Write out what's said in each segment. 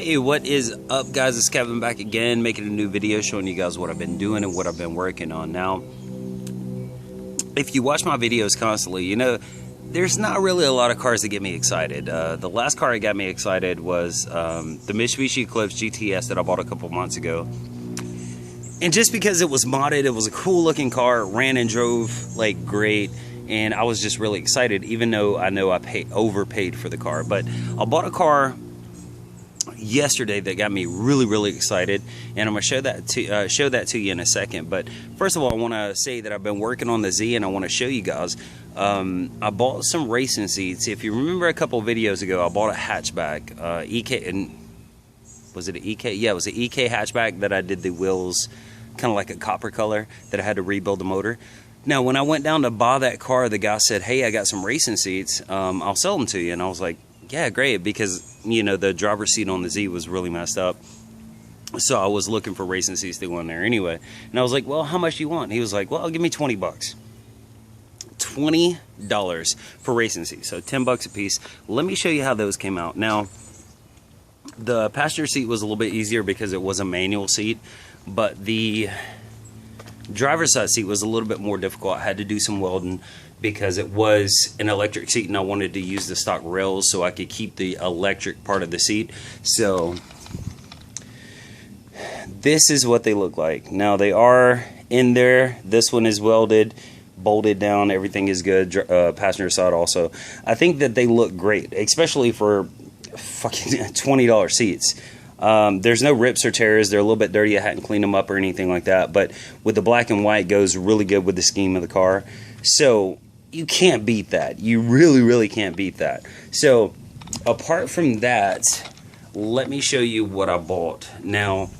Hey, what is up, guys? It's Kevin back again, making a new video showing you guys what I've been doing and what I've been working on. Now, if you watch my videos constantly, you know there's not really a lot of cars that get me excited. The last car that got me excited was the Mitsubishi Eclipse GTS that I bought a couple months ago. And just because it was modded, it was a cool looking car, it ran and drove like great, and I was just really excited, even though I know I overpaid for the car. But I bought a car yesterday that got me really excited, and I'm gonna show that to you in a second. But first of all, I want to say that I've been working on the Z, and I want to show you guys. I bought some racing seats. If you remember a couple videos ago, I bought a hatchback, EK, and was it an EK? Yeah, it was an EK hatchback that I did the wheels kind of like a copper color that I had to rebuild the motor. Now, when I went down to buy that car, the guy said, "Hey, I got some racing seats. I'll sell them to you." And I was like, yeah, great, because you know the driver's seat on the Z was really messed up, so I was looking for racing seats to go in there anyway. And I was like, well, how much do you want? And he was like, well, give me 20 bucks. $20 for racing seats, so 10 bucks a piece. Let me show you how those came out. Now, the passenger seat was a little bit easier because it was a manual seat, but the driver's side seat was a little bit more difficult. I had to do some welding because it was an electric seat, and I wanted to use the stock rails so I could keep the electric part of the seat. So this is what they look like. Now, they are in there. This one is welded, bolted down, everything is good. Passenger side also. I think that they look great, especially for fucking $20 seats. There's no rips or tears. They're a little bit dirty. I hadn't cleaned them up or anything like that, but with the black and white goes really good with the scheme of the car. So you can't beat that. You really can't beat that. So apart from that, let me show you what I bought. Now,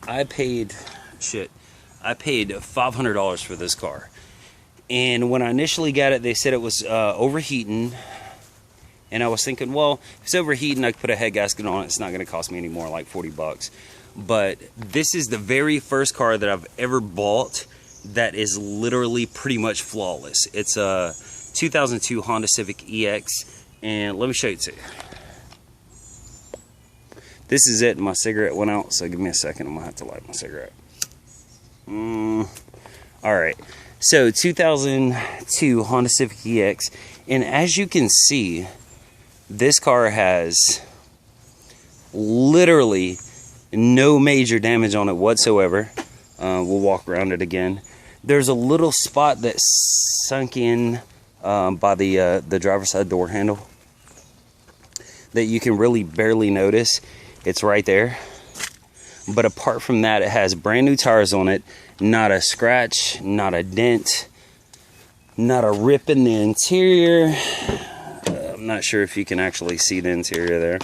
I paid $500 for this car, and when I initially got it, they said it was overheating. And I was thinking, well, if it's overheating, I could put a head gasket on it. It's not going to cost me any more, like 40 bucks. But this is the very first car that I've ever bought that is literally pretty much flawless. It's a 2002 Honda Civic EX. And let me show you too. This is it. My cigarette went out, so give me a second. I'm going to have to light my cigarette. Alright. So, 2002 Honda Civic EX. And as you can see, this car has literally no major damage on it whatsoever. We'll walk around it again. There's a little spot that sunk in by the driver's side door handle that you can really barely notice. It's right there. But apart from that, it has brand new tires on it. Not a scratch, not a dent, not a rip in the interior. I'm not sure if you can actually see the interior there.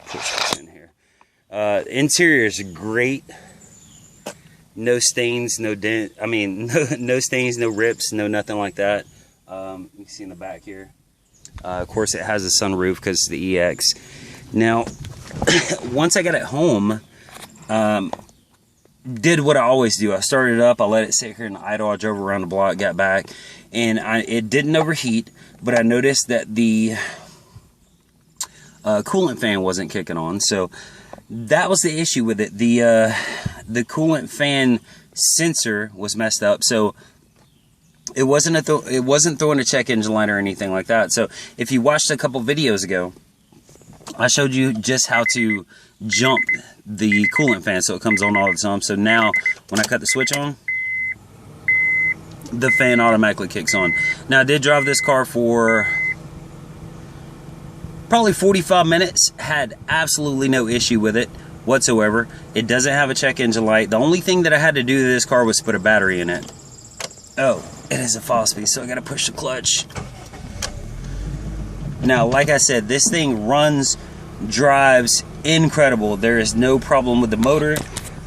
Push this in here. Interior is great. No stains, no dent. I mean, no stains, no rips, no nothing like that. You can see in the back here. Of course, it has a sunroof because it's the EX. Now, once I got it home, did what I always do. I started it up, I let it sit here in idle, I drove around the block, got back, and it didn't overheat, but I noticed that the coolant fan wasn't kicking on. So that was the issue with it. The coolant fan sensor was messed up, so it wasn't throwing a check engine light or anything like that. So if you watched a couple videos ago, I showed you just how to jump the coolant fan so it comes on all the time. So now when I cut the switch on, the fan automatically kicks on. Now, I did drive this car for probably 45 minutes, had absolutely no issue with it whatsoever. It doesn't have a check engine light. The only thing that I had to do to this car was put a battery in it. Oh, it is a 5-speed, so I gotta push the clutch. Now, like I said, this thing runs, drives incredible. There is no problem with the motor.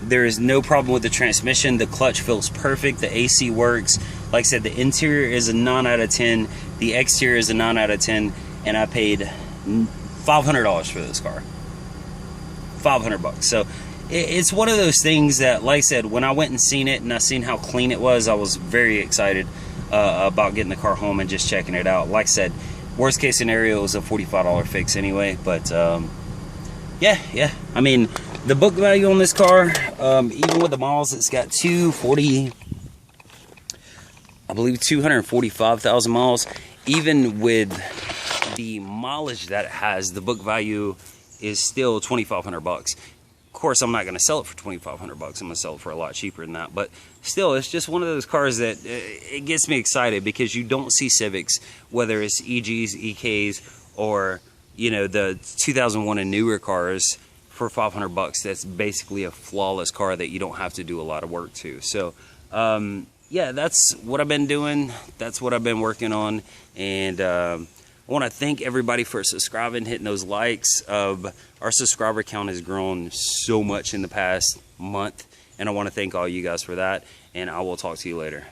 There is no problem with the transmission. The clutch feels perfect. The AC works. Like I said, the interior is a 9 out of 10. The exterior is a 9 out of 10. And I paid $500 for this car. 500 bucks. So it's one of those things that, like I said, when I went and seen it and I seen how clean it was, I was very excited about getting the car home and just checking it out. Like I said, worst case scenario is a $45 fix anyway, but Yeah. I mean, the book value on this car, even with the miles, it's got 245,000 miles. Even with the mileage that it has, the book value is still $2,500. Of course, I'm not going to sell it for $2,500. I'm going to sell it for a lot cheaper than that. But still, it's just one of those cars that it gets me excited, because you don't see Civics, whether it's EGs, EKs, or the 2001 and newer cars, for $500. That's basically a flawless car that you don't have to do a lot of work to. So yeah, that's what I've been doing. That's what I've been working on. And I want to thank everybody for subscribing, hitting those likes. Our subscriber count has grown so much in the past month, and I want to thank all you guys for that. And I will talk to you later.